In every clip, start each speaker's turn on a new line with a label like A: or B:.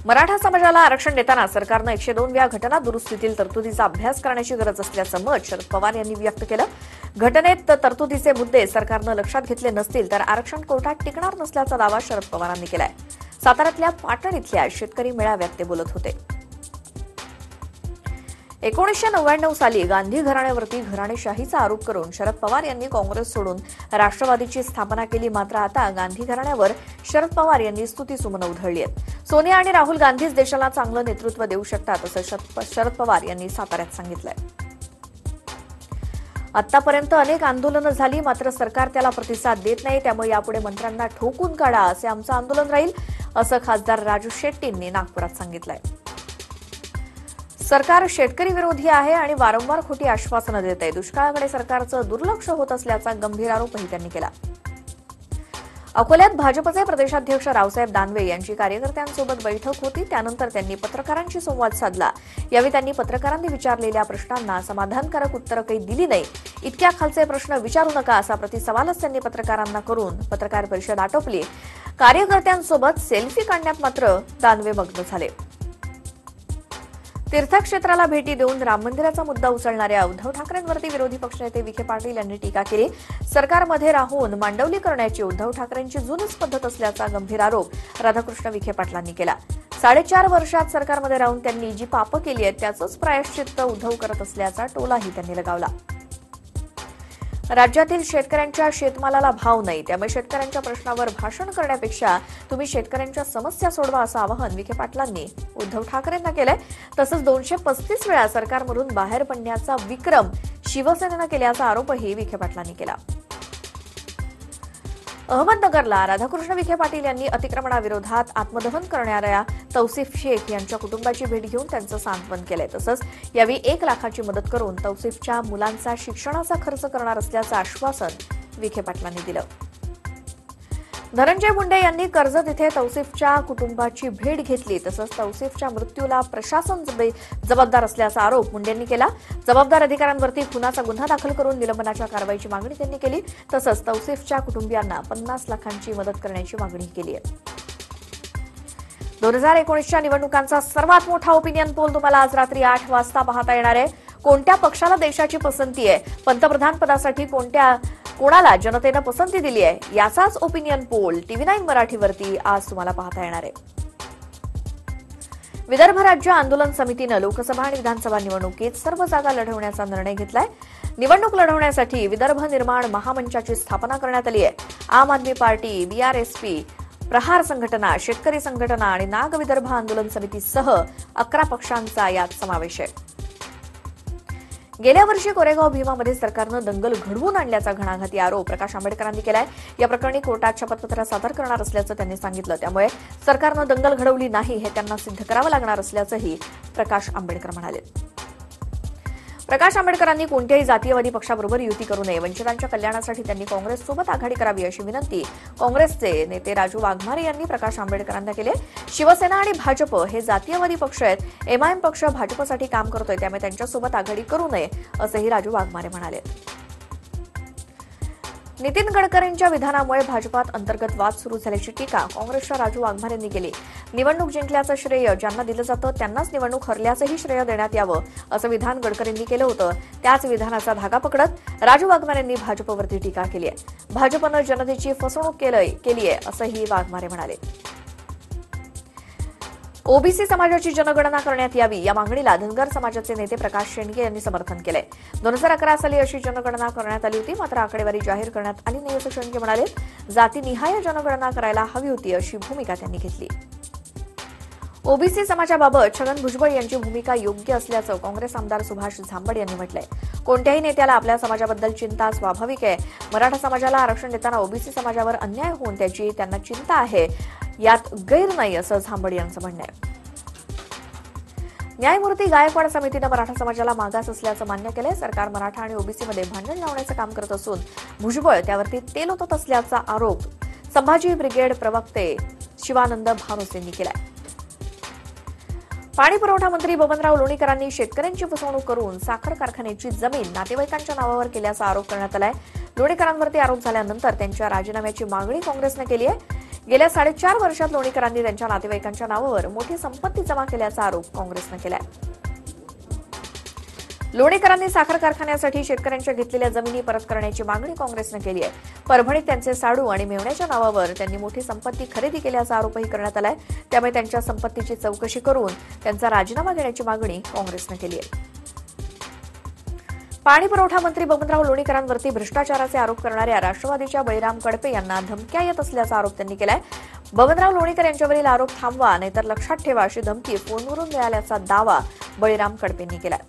A: मराठा समाजाला आरक्षण देताना सरकारनं 102 व्या घटना दुरुस्तीतील तरतुदीचा अभ्यास करण्याची गरज असल्याचं मत शरद पवार यांनी व्यक्त केलं. घटनेत तरतुदीचे मुद्दे सरकारनं लक्षात घेतले नसतील तर आरक्षण कोर्टात टिकणार नसल्याचा दावा शरद पवारांनी केलाय. साताऱ्यातल्या पाटण इथल्या शेतकरी मेळाव्यात ते बोलत होते. 1999 साली गांधी घराण्यावरती घराणेशाहीचा आरोप करून शरद पवार यांनी काँग्रेस सोडून राष्ट्रवादीची स्थापना केली. मात्र आता गांधी घराण्यावर शरद पवार यांनी स्तुतीसुमनं उधळली आहेत. सोनिया आणि राहुल गांधीच देशाला चांगलं नेतृत्व देऊ शकतात असं शरद पवार यांनी साताऱ्यात सांगितलंय. आतापर्यंत अनेक आंदोलनं झाली मात्र सरकार त्याला प्रतिसाद देत नाही. त्यामुळे यापुढे मंत्र्यांना ठोकून काढा असे आमचं आंदोलन राहील असं खासदार राजू शेट्टींनी नागपुरात सांगितलंय. सरकार शेतकरी विरोधी आहे आणि वारंवार खोटी आश्वासनं देत आहे. दुष्काळाकडे सरकारचं दुर्लक्ष होत असल्याचा गंभीर आरोपही त्यांनी केला. अकोल्यात भाजपचे प्रदेशाध्यक्ष रावसाहेब दानवे यांची कार्यकर्त्यांसोबत बैठक होती. त्यानंतर त्यांनी पत्रकारांशी संवाद साधला. यावेळी त्यांनी पत्रकारांनी विचारलेल्या प्रश्नांना समाधानकारक उत्तरं काही दिली नाही. इतक्या खालचे प्रश्न विचारू नका असा प्रतिसवालच त्यांनी पत्रकारांना करून पत्रकार परिषद आटोपली. कार्यकर्त्यांसोबत सेल्फी काढण्यात मात्र दानवे मग्न झाले. तीर्थक्षेत्राला भेटी देऊन राम मंदिराचा मुद्दा उचलणाऱ्या उद्धव ठाकरेंवरती विरोधी पक्षनेते विखे पाटील यांनी टीका केली. सरकारमध्ये राहून मांडवली करण्याची उद्धव ठाकरेंची जुनीच पद्धत असल्याचा गंभीर आरोप राधाकृष्ण विखे पाटलांनी केला. 4.5 वर्षात सरकारमध्ये राहून त्यांनी जी पापं केली आहेत त्याचंच प्रायश्चित्त उद्धव करत असल्याचा टोलाही त्यांनी लगावला. राज्यातील शेतकऱ्यांच्या शेतमालाला भाव नाही त्यामुळे शेतकऱ्यांच्या प्रश्नावर भाषण करण्यापेक्षा तुम्ही शेतकऱ्यांच्या समस्या सोडवा असं आवाहन विखे पाटलांनी उद्धव ठाकरेंना केलंय. तसंच 235 वेळा सरकारमधून बाहेर पडण्याचा विक्रम शिवसेनेनं केल्याचा आरोपही विखे पाटलांनी केला. अहमदनगरला राधाकृष्ण विखे पाटील यांनी अतिक्रमणाविरोधात आत्मदहन करणाऱ्या तौसिफ शेख यांच्या कुटुंबाची भेट घेऊन त्यांचं सांत्वन केलंय. तसंच यावेळी 1 लाखाची मदत करून तौसिफच्या मुलांचा शिक्षणाचा खर्च करणार असल्याचं आश्वासन विखे पाटलांनी दिलं. धनंजय मुंडे यांनी कर्जत इथे तौसिफच्या कुटुंबाची भेट घेतली. तसंच तौसिफच्या मृत्यूला प्रशासन जबाबदार असल्याचा आरोप मुंडेंनी केला. जबाबदार अधिकाऱ्यांवरती खुनाचा गुन्हा दाखल करून निलंबनाच्या कारवाईची मागणी त्यांनी केली. तसंच तौसिफच्या कुटुंबियांना 50 लाखांची मदत करण्याची मागणी केली आहे. 2019च्या निवडणुकांचा सर्वात मोठा ओपिनियन पोल तुम्हाला आज रात्री 8 वाजता पाहता येणार आहे. कोणत्या पक्षाला देशाची पसंती आहे, पंतप्रधान पदासाठी कोणाला जनतेनं पसंती दिली आहे याचाच ओपिनियन पोल TV9 मराठीवरती आज तुम्हाला पाहता येणार आहे. विदर्भ राज्य आंदोलन समितीनं लोकसभा आणि विधानसभा निवडणुकीत सर्व जागा लढवण्याचा निर्णय घेतलाय. निवडणूक लढवण्यासाठी विदर्भ निर्माण महामंचाची स्थापना करण्यात आली आहे. आम आदमी पार्टी, BRSP, प्रहार संघटना, शेतकरी संघटना आणि नाग विदर्भ आंदोलन समितीसह 11 पक्षांचा यात समावेश आहे. गेल्या वर्षी कोरेगाव भीमामध्ये सरकारनं दंगल घडवून आणल्याचा घणाघाती आरोप प्रकाश आंबेडकरांनी केलाय. या प्रकरणी कोर्टात शपथपत्र सादर करणार असल्याचं त्यांनी सांगितलं. त्यामुळे सरकारनं दंगल घडवली नाही हे त्यांना सिद्ध करावं लागणार असल्याचंही प्रकाश आंबेडकर म्हणाले. प्रकाश आंबेडकरांनी कोणत्याही जातीयवादी पक्षाबरोबर युती करू नये. वंचितांच्या कल्याणासाठी त्यांनी काँग्रेससोबत आघाडी करावी अशी विनंती काँग्रेसचे नेते राजू वाघमारे यांनी प्रकाश आंबेडकरांना केली. शिवसेना आणि भाजप हे जातीयवादी पक्ष आहेत. MIM पक्ष भाजपसाठी काम करतोय त्यामुळे त्यांच्यासोबत आघाडी करू नये असंही राजू वाघमारे म्हणाले. नितीन गडकरींच्या विधानामुळे भाजपात अंतर्गत वाद सुरू झाल्याची टीका काँग्रेसच्या राजू वाघमारे यांनी केली. निवडणूक जिंकल्याचं श्रेय ज्यांना दिलं जातं त्यांनाच निवडणूक हरल्याचंही श्रेय देण्यात यावं असं विधान गडकरींनी केलं होतं. त्याच विधानाचा धागा पकडत राजू वाघमारे यांनी भाजपवरती टीका केली आहे. भाजपनं जनतेची फसवणूक केली आहे असंही वाघमारे म्हणाले. ओबीसी समाजाची जनगणना करण्यात यावी या मागणीला धनगर समाजाचे नेते प्रकाश शेंडगे यांनी समर्थन केलंय. 2011 साली अशी जनगणना करण्यात आली होती मात्र आकडेवारी जाहीर करण्यात आली नाही असं शेंडगे म्हणाले. जातीनिहाय जनगणना करायला हवी होती अशी भूमिका त्यांनी घेतली. ओबीसी समाजाबाबत छगन भुजबळ यांची भूमिका योग्य असल्याचं काँग्रेस आमदार सुभाष झांबड यांनी म्हटलंय. कोणत्याही नेत्याला आपल्या समाजाबद्दल चिंता स्वाभाविक आहे. मराठा समाजाला आरक्षण देताना ओबीसी समाजावर अन्याय होऊन त्याची त्यांना चिंता आहे यात गैर नाही असं झांबड यांचं म्हणणं आहे. न्यायमूर्ती गायकवाड समितीनं मराठा समाजाला मागास असल्याचं मान्य केलंय. सरकार मराठा आणि ओबीसीमध्ये भांडण लावण्याचं काम करत असून भुजबळ त्यावरती तेल ओतत असल्याचा आरोप संभाजी ब्रिगेड प्रवक्ते शिवानंद भानुस यांनी केलाय. पाणी पुरवठा मंत्री बबनराव लोणीकरांनी शेतकऱ्यांची फसवणूक करून साखर कारखान्याची जमीन नातेवाईकांच्या नावावर केल्याचा आरोप करण्यात आलाय. लोणीकरांवरती आरोप झाल्यानंतर त्यांच्या राजीनाम्याची मागणी काँग्रेसनं केली आहे. गेल्या 4.5 वर्षात लोणीकरांनी त्यांच्या नातेवाईकांच्या नावावर मोठी संपत्ती जमा केल्याचा आरोप काँग्रेसनं केलाय. लोणीकरांनी साखर कारखान्यासाठी शेतकऱ्यांच्या घेतलेल्या जमिनी परत करण्याची मागणी काँग्रेसनं केली आहे. परभणीत त्यांचे साडू आणि मेव्हण्याच्या नावावर त्यांनी मोठी संपत्ती खरेदी केल्याचा आरोपही करण्यात आलाय. त्यामुळे त्यांच्या संपत्तीची चौकशी करून त्यांचा राजीनामा घेण्याची मागणी काँग्रेसनं केली आहे. पाणी पुरवठा मंत्री बबनराव लोणीकरांवरती भ्रष्टाचाराचे आरोप करणाऱ्या राष्ट्रवादीच्या बळीराम कडपे यांना धमक्या येत असल्याचा आरोप त्यांनी केलाय. बबनराव लोणीकर यांच्यावरील आरोप थांबवा नाहीतर लक्षात ठेवा अशी धमकी फोनवरून मिळाल्याचा दावा बळीराम कडपेंनी केलाय.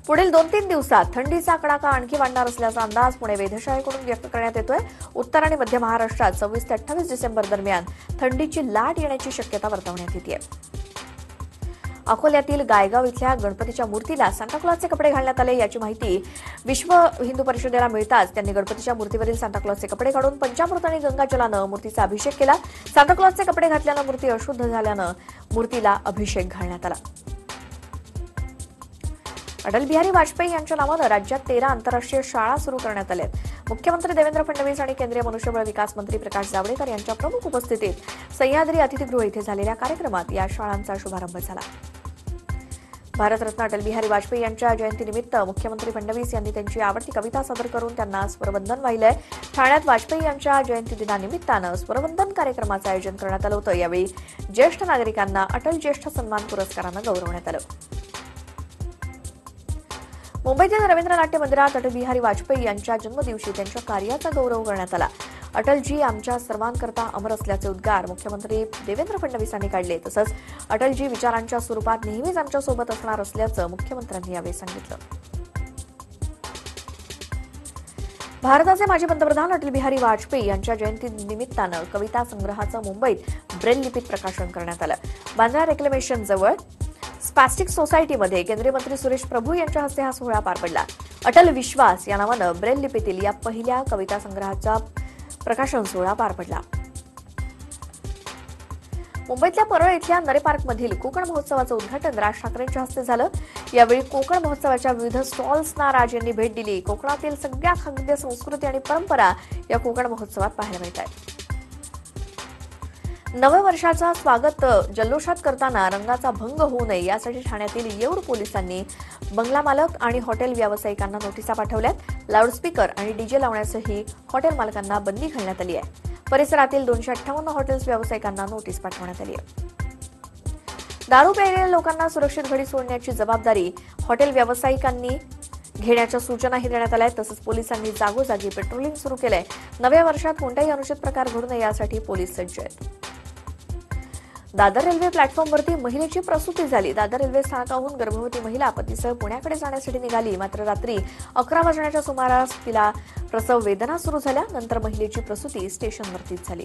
A: पुढील 2-3 दिवसात थंडीचा कडाका आणखी वाढणार असल्याचा अंदाज पुणे वेधशाळेकडून व्यक्त करण्यात येतोय. उत्तर आणि मध्य महाराष्ट्रात 26 ते 28 डिसेंबर दरम्यान थंडीची लाट येण्याची शक्यता वर्तवण्यात येते. अकोल्यातील गायगाव इथल्या गणपतीच्या मूर्तीला सांताक्लॉजचे कपडे घालण्यात आले याची माहिती विश्व हिंदू परिषदेला मिळताच त्यांनी गणपतीच्या मूर्तीवरील सांताक्लॉजचे कपडे काढून पंचामृत आणि गंगाजलानं मूर्तीचा अभिषेक केला. सांताक्लॉजचे कपडे घातल्यानं मूर्ती अशुद्ध झाल्यानं मूर्तीला अभिषेक घालण्यात आला. अटल बिहारी वाजपेयी यांच्या नावानं राज्यात 13 आंतरराष्ट्रीय शाळा सुरू करण्यात आल्या आहेत. मुख्यमंत्री देवेंद्र फडणवीस आणि केंद्रीय मनुष्यबळ विकास मंत्री प्रकाश जावडेकर यांच्या प्रमुख उपस्थितीत सह्याद्री अतिथीगृह इथे झालेल्या कार्यक्रमात या शाळांचा शुभारंभ झाला. भारतरत्न अटल बिहारी वाजपेयी यांच्या जयंतीनिमित्त मुख्यमंत्री फडणवीस यांनी त्यांची आवडती कविता सादर करून त्यांना स्वरवंदन वाहिलंय. ठाण्यात वाजपेयी यांच्या जयंती दिनानिमित्तानं स्वरवंदन कार्यक्रमाचं आयोजन करण्यात आलं होतं. यावेळी ज्येष्ठ नागरिकांना अटल ज्येष्ठ सन्मान पुरस्कारानं गौरवण्यात आलं. मुंबईतील रवींद्र नाट्य मंदिरात अटल बिहारी वाजपेयी यांच्या जन्मदिवशी त्यांच्या कार्याचा गौरव करण्यात आला. अटलजी आमच्या सर्वांकरता अमर असल्याचे उद्गार मुख्यमंत्री देवेंद्र फडणवीसांनी काढले. तसंच अटलजी विचारांच्या स्वरूपात नेहमीच आमच्यासोबत असणार असल्याचं मुख्यमंत्र्यांनी यावेळी सांगितलं. भारताचे माजी पंतप्रधान अटल बिहारी वाजपेयी यांच्या जयंतीनिमित्तानं कविता संग्रहाचं मुंबईत ब्रेल लिपीत प्रकाशन करण्यात आलं. बांद्रा रेक्लेमेशन जवळ स्पॅस्टिक सोसायटीमध्ये केंद्रीय मंत्री सुरेश प्रभू यांच्या हस्ते हा सोहळा पार पडला. अटल विश्वास या नावानं ब्रेल लिपीतील या पहिल्या कविता संग्रहाचा प्रकाशन सोहळा पार पडला. मुंबईतल्या परळ इथल्या नरे पार्कमधील कोकण महोत्सवाचं उद्घाटन राज ठाकरेंच्या हस्ते झालं. यावेळी कोकण महोत्सवाच्या विविध स्टॉल्सना राज यांनी भेट दिली. कोकणातील सगळ्या खाद्य संस्कृती आणि परंपरा या कोकण महोत्सवात पाहायला मिळतात. नव्या वर्षाचा स्वागत जल्लोषात करताना रंगाचा भंग होऊ नये यासाठी ठाण्यातील येऊर पोलिसांनी बंगला मालक आणि हॉटेल व्यावसायिकांना नोटिसा पाठवल्यात. लाऊडस्पीकर आणि डीजे लावण्यासही हॉटेल मालकांना बंदी घालण्यात आली आहे. परिसरातील 258 हॉटेल्स व्यावसायिकांना नोटीस पाठवण्यात आली आहे. दारू प्यायलेल्या लोकांना सुरक्षित घरी सोडण्याची जबाबदारी हॉटेल व्यावसायिकांनी घेण्याच्या सूचनाही देण्यात आल्या आहेत. तसंच पोलिसांनी जागोजागी पेट्रोलिंग सुरू केलंय. नव्या वर्षात कोणताही अनुचित प्रकार घडू नये यासाठी पोलीस सज्ज आहेत. दादर रेल्वे प्लॅटफॉर्मवरती महिलेची प्रसूती झाली. दादर रेल्वे स्थानकाहून गर्भवती महिला पतीसह पुण्याकडे जाण्यासाठी निघाली. मात्र रात्री 11 वाजण्याच्या सुमारास तिला प्रसव वेदना सुरू झाल्या. नंतर महिलेची प्रसूती स्टेशनवरतीच झाली.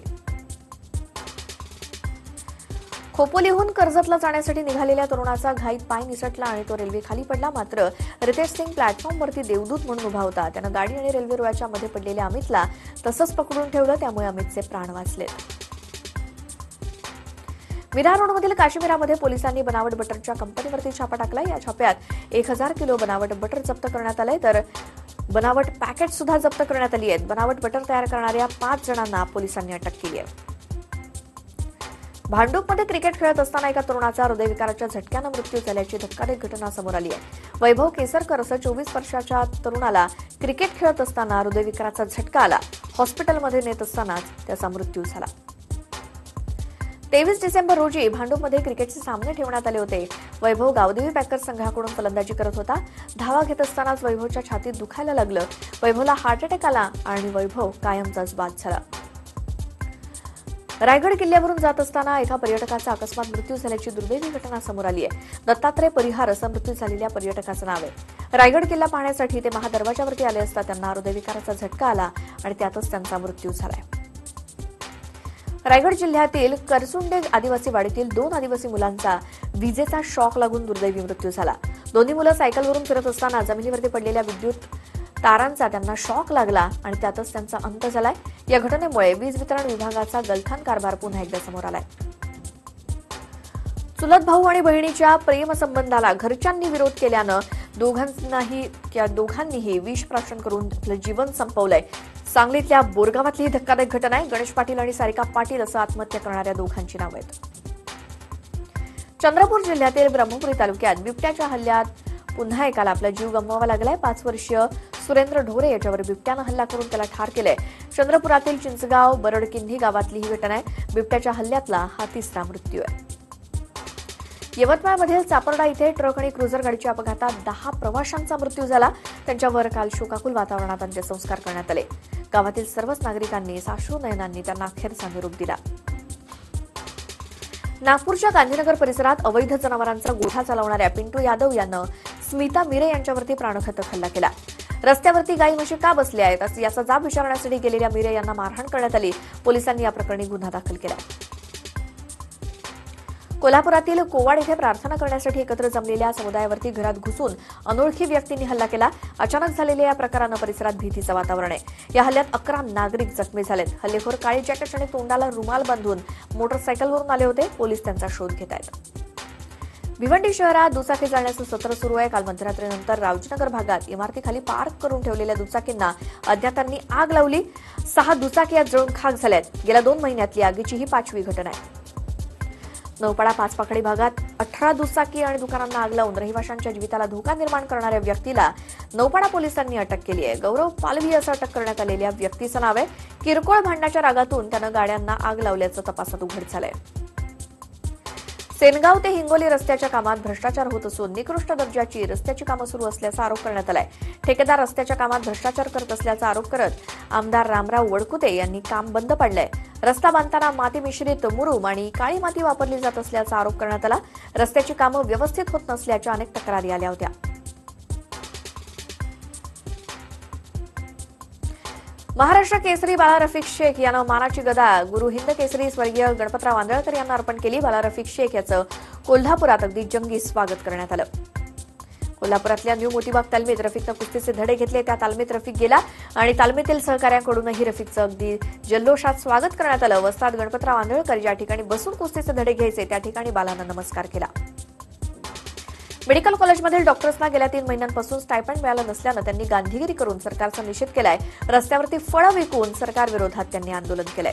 A: खोपोलीहून कर्जतला जाण्यासाठी निघालेल्या तरुणाचा घाईत पाय निसटला आणि तो रेल्वे खाली पडला. मात्र रितेश सिंग प्लॅटफॉर्मवरती देवदूत म्हणून उभा होता. त्यानं गाडी आणि रेल्वे रुळाच्या मध्ये पडलेल्या अमितला तसंच पकडून ठेवलं. त्यामुळे अमितचे प्राण वाचले. विरार रोडमधील काश्मीरामध्ये पोलिसांनी बनावट बटरच्या कंपनीवरती छापा टाकला. या छाप्यात 1000 किलो बनावट बटर जप्त करण्यात आले तर बनावट पॅकेट सुद्धा जप्त करण्यात आली आहेत. बनावट बटर तयार करणाऱ्या 5 जणांना पोलिसांनी अटक केली आहे. भांडूपमध्ये क्रिकेट खेळत असताना एका तरुणाचा हृदयविकाराच्या झटक्यानं मृत्यू झाल्याची धक्कादायक घटना समोर आली आहे. वैभव केसरकर असं 24 वर्षाच्या तरुणाला क्रिकेट खेळत असताना हृदयविकाराचा झटका आला. हॉस्पिटलमध्ये नेत असतानाच त्याचा मृत्यू झाला. 23 डिसेंबर रोजी भांडूपमध्ये क्रिकेटचे सामने ठेवण्यात आले होते. वैभव गावदेवी पॅकर्स संघाकडून फलंदाजी करत होता. धावा घेत असतानाच वैभवच्या छातीत दुखायला लागलं. वैभवला हार्ट अटॅक आला आणि वैभव कायमचाच बाद झाला. रायगड किल्ल्यावरून जात असताना एका पर्यटकाचा अकस्मात मृत्यू झाल्याची दुर्दैवी घटना समोर आली आहे. दत्तात्रय परिहार असं मृत्यू झालेल्या पर्यटकाचं नाव आहे. रायगड किल्ला पाहण्यासाठी ते महादरवाजावरती आले असता त्यांना हृदयविकाराचा झटका आला आणि त्यातच त्यांचा मृत्यू झालाय. रायगड जिल्ह्यातील करसुंडे आदिवासी वाडीतील 2 आदिवासी मुलांचा विजेचा शॉक लागून दुर्दैवी मृत्यू झाला. दोन्ही मुलं सायकलवरून फिरत असताना जमिनीवरती पडलेल्या विद्युत तारांचा त्यांना शॉक लागला आणि त्यातच त्यांचा अंत झालाय. या घटनेमुळे वीज वितरण विभागाचा गलथान कारभार पुन्हा एकदा समोर आलाय. चुलत भाऊ आणि बहिणीच्या प्रेमसंबंधाला घरच्यांनी विरोध केल्यानं दोघांनीही विष प्राशन करून आपलं जीवन संपवलंय. सांगलीतल्या बोरगावातली ही धक्कादायक घटना आहे. गणेश पाटील आणि सारिका पाटील असं आत्महत्या करणाऱ्या दोघांची नावं आहेत. चंद्रपूर जिल्ह्यातील ब्रह्मपुरी तालुक्यात बिबट्याच्या हल्ल्यात पुन्हा एकाला आपला जीव गमवावा लागलाय. 5 वर्षीय सुरेंद्र ढोरे याच्यावर बिबट्यानं हल्ला करून त्याला ठार केलंय. चंद्रपुरातील चिंचगाव बरडकिंधी गावातली ही घटना आहे. बिबट्याच्या हल्ल्यातला हा 3रा मृत्यू आहे. यवतमाळमधील चापर्डा इथे ट्रक आणि क्रुझर गाडीच्या अपघातात 10 प्रवाशांचा मृत्यू झाला. त्यांच्यावर काल शोकाकुल वातावरणात अंत्यसंस्कार करण्यात आले. गावातील सर्वच नागरिकांनी साश्रू नयनांनी त्यांना अखेरचा निरोप दिला. नागपूरच्या गांधीनगर परिसरात अवैध जनावरांचा गोठा चालवणाऱ्या पिंटू यादव यानं स्मिता मिरे यांच्यावरती प्राणघातक हल्ला केला. रस्त्यावरती गाई म्हशी का बसल्या आहेत याचा जाब विचारण्यासाठी गेलेल्या मिरे यांना मारहाण करण्यात आली. पोलिसांनी या प्रकरणी गुन्हा दाखल केला. कोल्हापुरातील कोवाड येथे प्रार्थना करण्यासाठी एकत्र जमलेल्या समुदायावरती घरात घुसून अनोळखी व्यक्तींनी हल्ला केला. अचानक झालेल्या या प्रकारानं परिसरात भीतीचं वातावरण आहे. या हल्ल्यात 11 नागरिक जखमी झालेत. हल्लेखोर काळी जॅकेट आणि तोंडाला रुमाल बांधून मोटरसायकलवरून आले होते. पोलीस त्यांचा शोध घेत आहेत. भिवंडी शहरात दुचाकी जाळण्याचं सत्र सुरू आहे. काल मध्यरात्रीनंतर रावजीनगर भागात इमारतीखाली पार्क करून ठेवलेल्या दुचाकींना अज्ञातांनी आग लावली. 6 दुचाकी यात जळून खाक झाल्यात. गेल्या 2 महिन्यातली आगीची ही 5वी घटना आहे. नौपाडा पाचपाखडी भागात 18 दुचाकी आणि दुकानांना आग लावून रहिवाशांच्या जीविताला धोका निर्माण करणाऱ्या व्यक्तीला नौपाडा पोलिसांनी अटक केली आहे. गौरव पालवी असं अटक करण्यात आलेल्या व्यक्तीचं नाव आहे. किरकोळ भांडणाच्या रागातून त्यानं गाड्यांना आग लावल्याचं तपासात उघड झालंय. सेनगाव ते हिंगोली रस्त्याच्या कामात भ्रष्टाचार होत असून निकृष्ट दर्जाची रस्त्याची कामं सुरू असल्याचा आरोप करण्यात आलाय. ठेकेदार रस्त्याच्या कामात भ्रष्टाचार करत असल्याचा आरोप करत आमदार रामराव वडकुते यांनी काम बंद पाडलंय. रस्ता बांधताना माती मिश्रित मुरुम आणि काळी माती वापरली जात असल्याचा आरोप करण्यात आला. रस्त्याची कामं व्यवस्थित होत नसल्याच्या अनेक तक्रारी आल्या होत्या. महाराष्ट्र केसरी बाळा रफिक शेख यानं मानाची गदा गुरु हिंद केसरी स्वर्गीय गणपतराव आंदळकर यांना अर्पण केली. बाळा रफिक शेख याचं कोल्हापुरात अगदी जंगी स्वागत करण्यात आलं. कोल्हापुरातल्या न्यू मोतीबाग तालमीत रफिकनं कुस्तीचे धडे घेतले. त्या तालमीत रफिक गेला आणि तालमीतील सहकाऱ्यांकडूनही रफिकचं अगदी जल्लोषात स्वागत करण्यात आलं. वस्ताद गणपतराव आंदळकर ज्या ठिकाणी बसून कुस्तीचे धडे घ्यायचे त्या ठिकाणी बालानं नमस्कार केला. मेडिकल कॉलेजमधील डॉक्टर्सना गेल्या 3 महिन्यांपासून स्टायपंड मिळालं नसल्यानं त्यांनी गांधीगिरी करून सरकारचा निषेध केलाय. रस्त्यावरती फळं विकून सरकारविरोधात त्यांनी आंदोलन केलंय.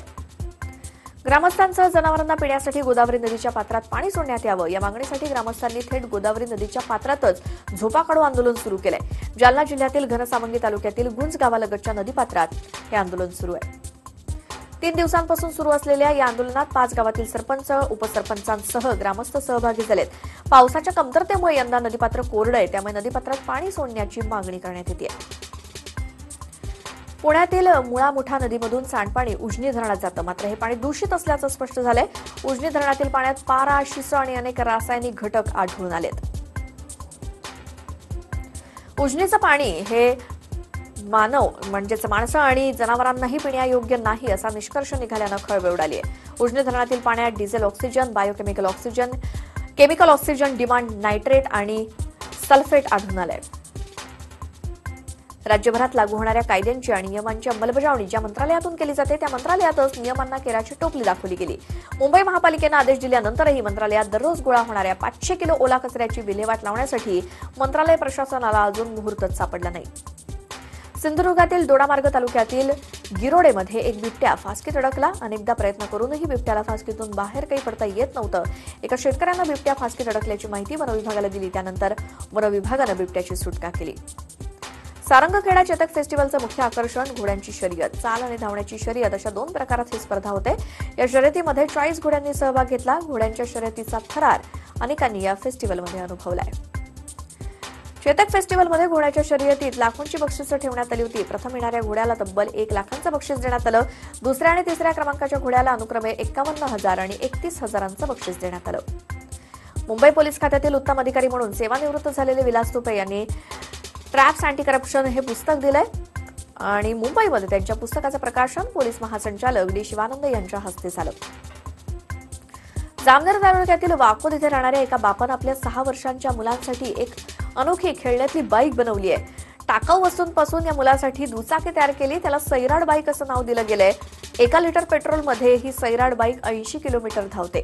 A: ग्रामस्थांसह जनावरांना पिण्यासाठी गोदावरी नदीच्या पात्रात पाणी सोडण्यात यावं या मागणीसाठी ग्रामस्थांनी थेट गोदावरी नदीच्या पात्रातच झोपा काढू आंदोलन सुरू केलंय. जालना जिल्ह्यातील घनसावंगी तालुक्यातील गुंज गावालगतच्या नदीपात्रात हे आंदोलन सुरू आहे. 3 दिवसांपासून सुरू असलेल्या या आंदोलनात 5 गावातील सरपंच उपसरपंचांसह ग्रामस्थ सहभागी झालेत. पावसाच्या कमतरतेमुळे यंदा नदीपात्र कोरडं आहे. त्यामुळे नदीपात्रात पाणी सोडण्याची मागणी करण्यात येते. पुण्यातील मुळा मुठा नदीमधून सांडपाणी उजनी धरणात जातं. मात्र हे पाणी दूषित असल्याचं स्पष्ट झालंय. उजनी धरणातील पाण्यात पारा, शिस आणि अनेक रासायनिक घटक आढळून आलेत. उजनीचं पाणी हे मानव म्हणजेच माणसं आणि जनावरांनाही पिण्यायोग्य नाही असा निष्कर्ष निघाल्यानं खळबळ उडाली आहे. उजनी धरणातील पाण्यात diesel oxygen, biochemical oxygen, chemical oxygen, demand nitrate आणि सल्फेट आढळून आलंय. राज्यभरात लागू होणाऱ्या कायद्यांची आणि नियमांची अंमलबजावणी ज्या मंत्रालयातून केली जाते त्या मंत्रालयातच नियमांना केराची टोपली दाखवली गेली. मुंबई महापालिकेनं आदेश दिल्यानंतरही मंत्रालयात दररोज गोळा होणाऱ्या 500 किलो ओला कचऱ्याची विल्हेवाट लावण्यासाठी मंत्रालय प्रशासनाला अजून मुहूर्तच सापडला नाही. सिंधुदुर्गातील दोडामार्ग तालुक्यातील गिरोडेमध्ये एक बिबट्या फासकीत अडकला. अनेकदा प्रयत्न करूनही बिबट्याला फासकीतून बाहेर काही पडता येत नव्हतं. एका शेतकऱ्यानं बिबट्या फासकीत अडकल्याची माहिती वनविभागाला दिली. त्यानंतर वनविभागानं बिबट्याची सुटका केली. सारंगखेडा चेतक फेस्टिव्हलचं मुख्य आकर्षण घोड्यांची शर्यत. चाल आणि धावण्याची शर्यत अशा 2 प्रकारात ही स्पर्धा होते. या शर्यतीमध्ये 40 घोड्यांनी सहभाग घेतला. घोड्यांच्या शर्यतीचा थरार अनेकांनी या फेस्टिव्हलमध्ये अनुभवलाय. चेतक फेस्टिव्हलमध्ये घोड्याच्या शर्यतीत लाखोंची बक्षिसं ठेवण्यात आली होती. प्रथम येणाऱ्या घोड्याला तब्बल 1 लाखांचं बक्षीस देण्यात आलं. दुसऱ्या आणि तिसऱ्या क्रमांकाच्या घोड्याला अनुक्रमे 51,000 आणि 31,000चं बक्षीस देण्यात आलं. मुंबई पोलीस खात्यातील उत्तम अधिकारी म्हणून सेवानिवृत्त झालेले विलास तुपे यांनी ट्रॅप्स अँटी करप्शन हे पुस्तक दिलंय आणि मुंबईमध्ये त्यांच्या पुस्तकाचं प्रकाशन पोलीस महासंचालक डी शिवानंद यांच्या हस्ते झालं. जामनेर तालुक्यातील वाकोद इथे राहणाऱ्या एका बापानं आपल्या 6 वर्षांच्या मुलांसाठी एक अनोखी खेळण्यातली बाईक बनवली आहे. टाकाऊ वस्तूंपासून या मुलासाठी दुचाकी तयार केली. त्याला सैराट बाईक असं नाव दिलं गेलंय. 1 लिटर पेट्रोलमध्ये ही सैराट बाईक 80 किलोमीटर धावते.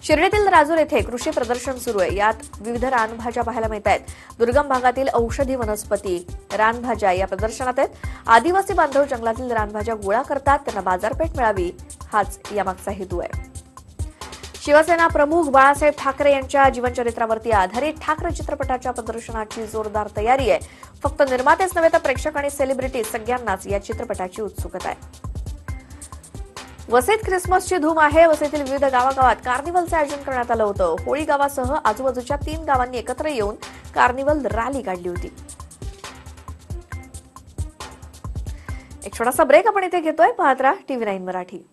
A: शिर्डीतील राजूर येथे कृषी प्रदर्शन सुरू आहे. यात विविध रानभाज्या पाहायला मिळत आहेत. दुर्गम भागातील औषधी वनस्पती, रानभाज्या या प्रदर्शनात आहेत. आदिवासी बांधव जंगलातील रानभाज्या गोळा करतात, त्यांना बाजारपेठ मिळावी हाच यामागचा हेतू आहे. शिवसेना प्रमुख बाळासाहेब ठाकरे यांच्या जीवनचरित्रावरती आधारित ठाकरे चित्रपटाच्या प्रदर्शनाची जोरदार तयारी आहे. फक्त निर्मातेच नव्हे तर प्रेक्षक आणि सेलिब्रिटी सगळ्यांनाच या चित्रपटाची उत्सुकता आहे. वसईत ख्रिसमसची धूम आहे. वसईतील विविध गावागावात कार्निव्हलचं आयोजन करण्यात आलं होतं. होळी गावासह आजूबाजूच्या 3 गावांनी एकत्र येऊन कार्निव्हल रॅली काढली होती. एक छोटासा ब्रेक आपण इथे घेतोय. पाहत राहा TV9 मराठी.